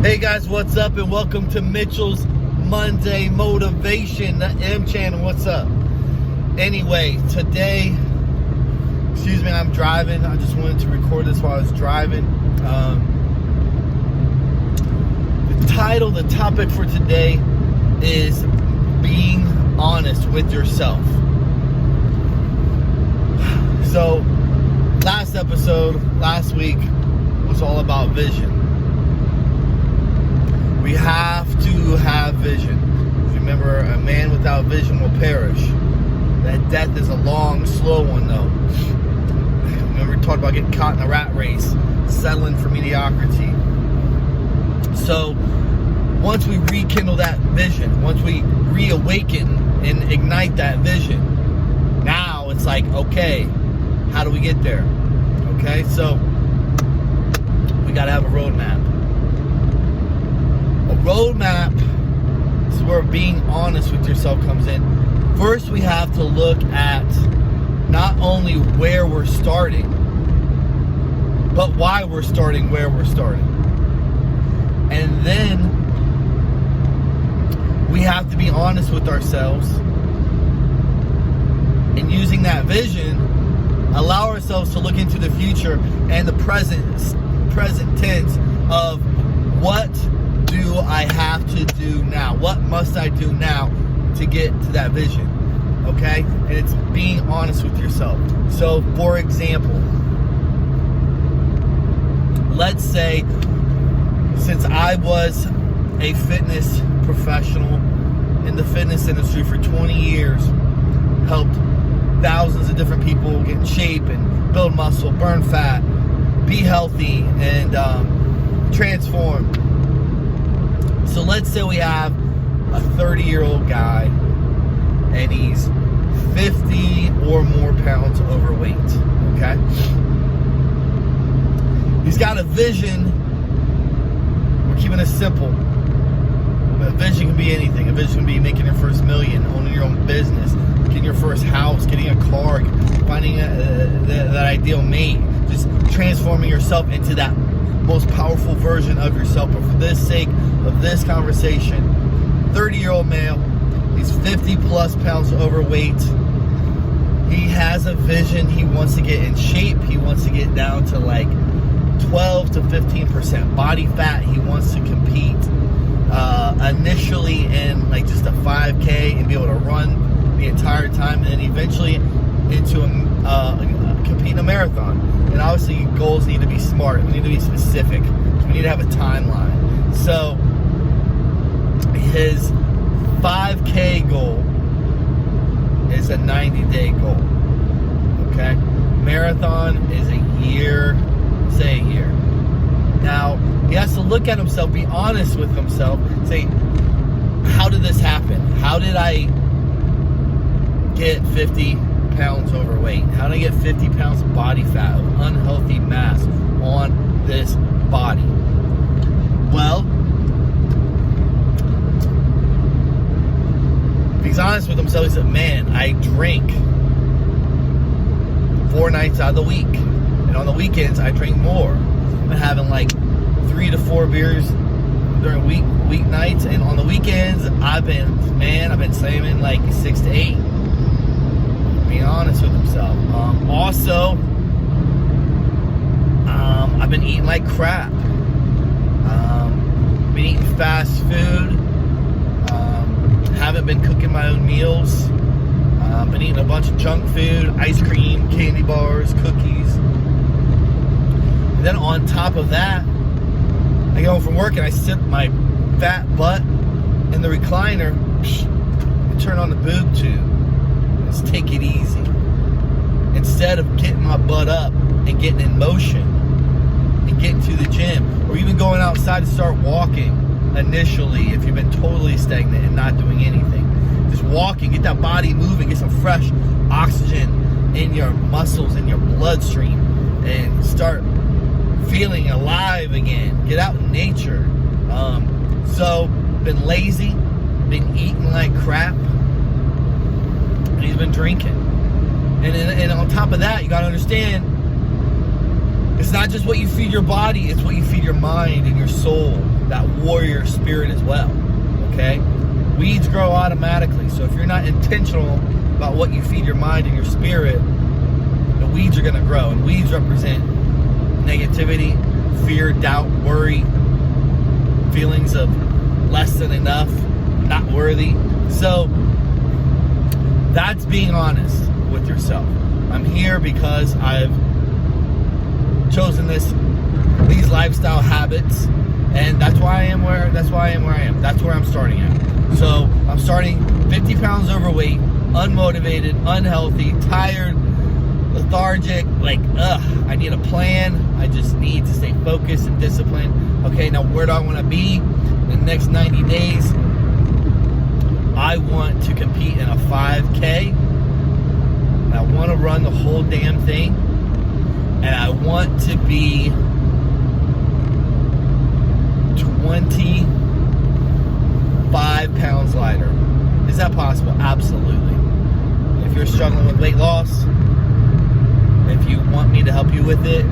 Hey guys, what's up, and welcome to Mitchell's Monday Motivation, the M channel. What's up? Anyway, today, I'm driving. I just wanted to record this while I was driving. The topic for today is being honest with yourself. So, last week was all about vision. We have to have vision. Remember, a man without vision will perish. That death is a long, slow one, though. Remember, we talked about getting caught in a rat race, settling for mediocrity. So, once we rekindle that vision, once we reawaken and ignite that vision, now it's like, okay, how do we get there? Okay, so we got to have a roadmap. A roadmap is where being honest with yourself comes in. First, we have to look at not only where we're starting, but why we're starting where we're starting. And then we have to be honest with ourselves, and using that vision, allow ourselves to look into the future and the present tense of what do I have to do now? What must I do now to get to that vision? Okay? And it's being honest with yourself. So, for example, let's say, since I was a fitness professional in the fitness industry for 20 years, helped thousands of different people get in shape and build muscle, burn fat, be healthy, and transform. So let's say we have a 30-year-old guy and he's 50 or more pounds overweight, okay? He's got a vision. We're keeping it simple. A vision can be anything. A vision can be making your first million, owning your own business, getting your first house, getting a car, finding that ideal mate, just transforming yourself into that most powerful version of yourself. But for the sake of this conversation, 30-year-old male, he's 50 plus pounds overweight. He has a vision. He wants to get in shape. He wants to get down to like 12 to 15% body fat. He wants to compete initially in like just a 5K and be able to run the entire time, and then eventually into compete in a marathon. And obviously goals need to be smart. We need to be specific. We need to have a timeline. So his 5K goal is a 90-day goal. Okay? Marathon is a year, say a year. Now, he has to look at himself, be honest with himself, say, how did this happen? How did I get 50 pounds overweight? How did I get 50 pounds of body fat, of unhealthy mass on this body? Well, if he's honest with himself, he said, man, I drink 4 nights out of the week. And on the weekends, I drink more. I've been having like 3 to 4 beers during weeknights, and on the weekends, I've been slamming like 6 to 8. Being honest with himself. Also, I've been eating like crap. Been eating fast food. Haven't been cooking my own meals. Been eating a bunch of junk food, ice cream, candy bars, cookies. And then on top of that, I get home from work and I sit my fat butt in the recliner and turn on the boob tube. Let's take it easy. Instead of getting my butt up and getting in motion and getting to the gym, or even going outside to start walking initially if you've been totally stagnant and not doing anything. Just walking, get that body moving, get some fresh oxygen in your muscles, in your bloodstream, and start feeling alive again. Get out in nature. So, been lazy, been eating like crap, and he's been drinking. And on top of that, you gotta understand, it's not just what you feed your body, it's what you feed your mind and your soul. That your spirit as well, okay? Weeds grow automatically, so if you're not intentional about what you feed your mind and your spirit, the weeds are going to grow. And weeds represent negativity, fear, doubt, worry, feelings of less than enough, not worthy. So that's being honest with yourself. I'm here because I've chosen these lifestyle habits, and that's why I am where I am. That's where I'm starting at. So I'm starting 50 pounds overweight, unmotivated, unhealthy, tired, lethargic, I need a plan. I just need to stay focused and disciplined. Okay, now where do I want to be in the next 90 days? I want to compete in a 5K. And I want to run the whole damn thing. And I want to be 25 pounds lighter. Is that possible? Absolutely. If you're struggling with weight loss, if you want me to help you with it,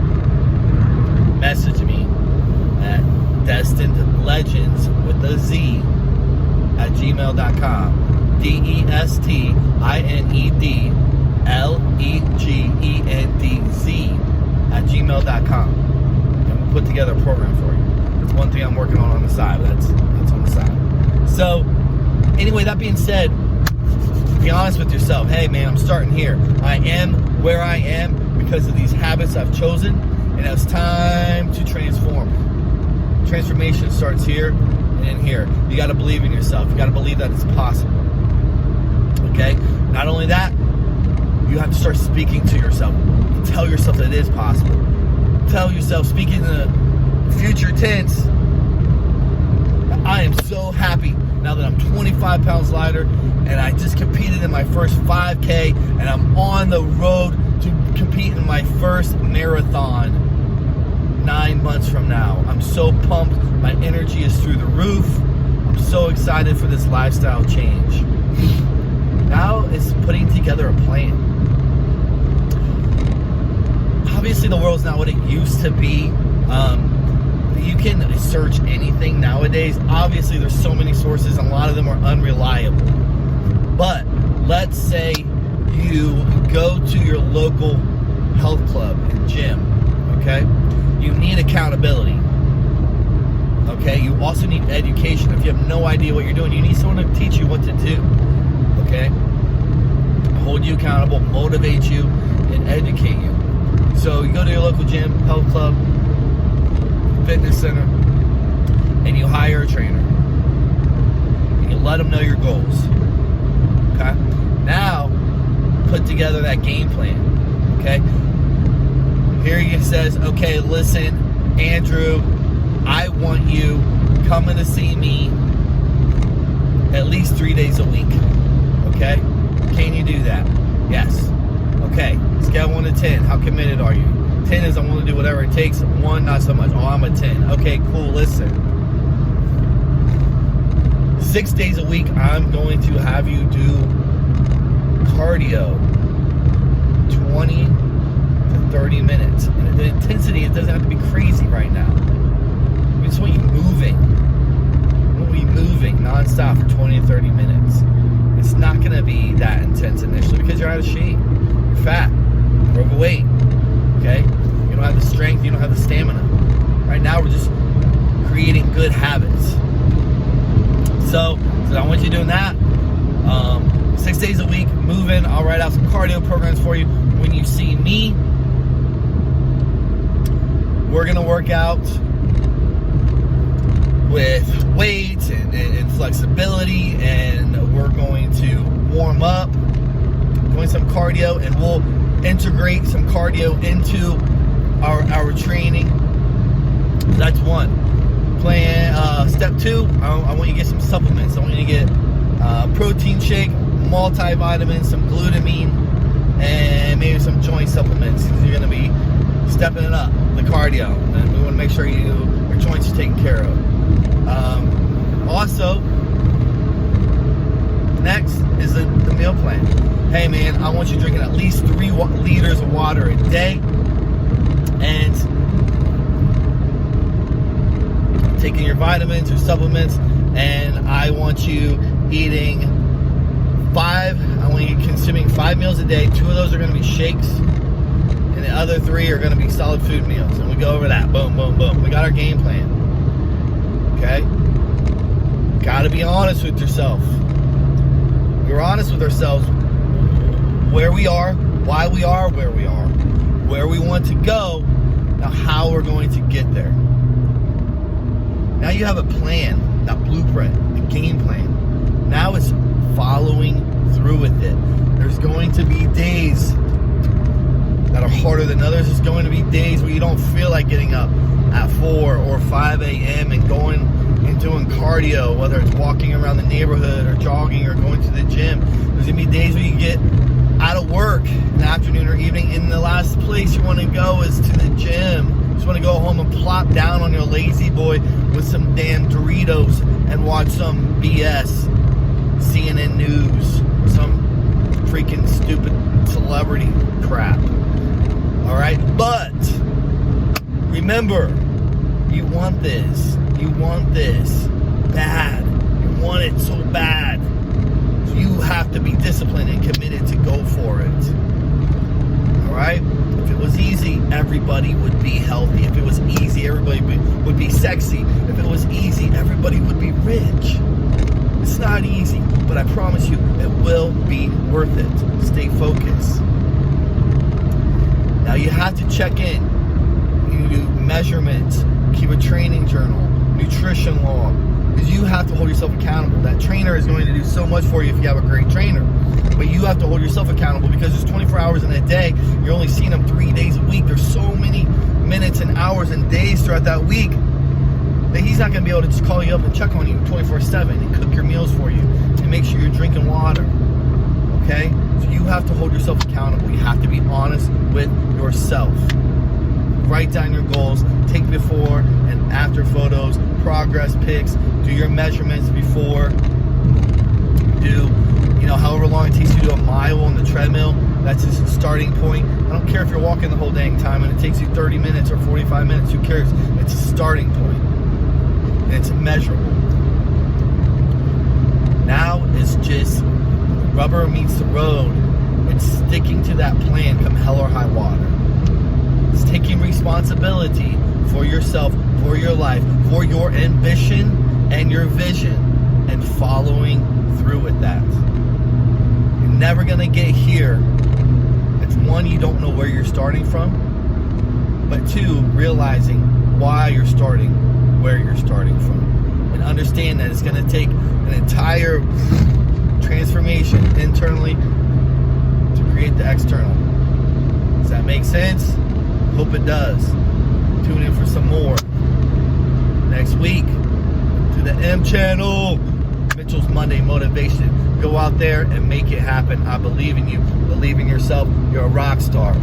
message me at destinedlegends with a Z at gmail.com. DESTINEDLEGENDZ at gmail.com. And we'll put together a program for you. That's one thing I'm working on the side. That's on the side. So anyway, that being said, be honest with yourself. Hey man, I'm starting here. I am where I am because of these habits I've chosen, and it's time to transform. Transformation starts here and in here. You got to believe in yourself. You got to believe that it's possible. Okay? Not only that, you have to start speaking to yourself. Tell yourself that it is possible. Tell yourself, speaking in the future tense, I am so happy now that I'm 25 pounds lighter and I just competed in my first 5K and I'm on the road to compete in my first marathon 9 months from now. I'm so pumped. My energy is through the roof. I'm so excited for this lifestyle change. Now it's putting together a plan. Obviously the world's not what it used to be. You can search anything nowadays. Obviously there's so many sources and a lot of them are unreliable. But let's say you go to your local health club and gym, okay? You need accountability, okay? You also need education. If you have no idea what you're doing, you need someone to teach you what to do, okay? Hold you accountable, motivate you, and educate you. So you go to your local gym, health club, fitness center, and you hire a trainer. And you let them know your goals, okay? Now, put together that game plan, okay? Here he says, okay, listen, Andrew, I want you coming to see me at least 3 days a week, okay? Can you do that? Yes. Okay, scale 1 to 10, how committed are you? 10 is I want to do whatever it takes. 1, not so much. Oh, I'm a 10. Okay, cool, listen. 6 days a week, I'm going to have you do cardio, 20 to 30 minutes. And the intensity, it doesn't have to be crazy right now. We just want you moving. We want you moving nonstop for 20 to 30 minutes. It's not going to be that intense initially because you're out of shape. You're fat. You're overweight. Okay? You don't have the strength. You don't have the stamina. Right now, we're just creating good habits. So I want you doing that. 6 days a week, moving. I'll write out some cardio programs for you. When you see me, we're going to work out with weights and flexibility, and we're going to warm up, doing some cardio, and we'll integrate some cardio into our training. That's one. Plan. Step 2, I want you to get some supplements. I want you to get protein shake, multivitamins, some glutamine, and maybe some joint supplements, because you're going to be stepping it up, the cardio, and we want to make sure your joints are taken care of. Also, next is the meal plan. Hey man, I want you drinking at least 3 liters of water a day, and taking your vitamins or supplements, and I want you eating I want you consuming 5 meals a day. 2 of those are going to be shakes, and the other 3 are going to be solid food meals. And we go over that. Boom, boom, boom. We got our game plan. Okay? Got to be honest with yourself. We're honest with ourselves. Where we are, why we are where we are, where we want to go, now how we're going to get there. Now you have a plan, that blueprint, the game plan. Now it's following through with it. There's going to be days that are harder than others. There's going to be days where you don't feel like getting up at 4 or 5 a.m. and going and doing cardio, whether it's walking around the neighborhood or jogging or going to the gym. There's going to be days where you get out of work in the afternoon or evening, and the last place you want to go is to the gym. You just want to go home and plop down on your lazy boy with some damn Doritos and watch some BS, CNN News, some freaking stupid celebrity crap. Alright? But remember, you want this. You want this bad. You want it so bad. So you have to be disciplined and committed to go for it. Alright? If it was easy, everybody would be healthy. If it was easy, everybody would be sexy. If it was easy, everybody would be rich. It's not easy, but I promise you, it will be worth it. Stay focused. Now you have to check in. You do measurements, keep a training journal, nutrition log, because you have to hold yourself accountable. That trainer is going to do so much for you if you have a great trainer, but you have to hold yourself accountable, because there's 24 hours in a day. You're only seeing them 3 days a week. There's so many minutes and hours and days throughout that week that he's not going to be able to just call you up and check on you 24/7 and cook your meals for you and make sure you're drinking water. Okay? So you have to hold yourself accountable. You have to be honest with yourself. Write down your goals, take before and after photos, progress pics, do your measurements before, do, however long it takes you to do a mile on the treadmill. That's just a starting point. I don't care if you're walking the whole dang time and it takes you 30 minutes or 45 minutes, who cares? It's a starting point. And it's measurable. Now it's just rubber meets the road. It's sticking to that plan come hell or high water. It's taking responsibility for yourself, for your life, for your ambition and your vision, and following through with that. You're never going to get here. It's one, you don't know where you're starting from, but 2, realizing why you're starting where you're starting from, and understand that it's going to take an entire transformation internally to create the external. Does that make sense? Hope it does. Tune in for some more next week to the M channel, Mitchell's Monday Motivation. Go out there and make it happen. I believe in you. Believe in yourself. You're a rock star.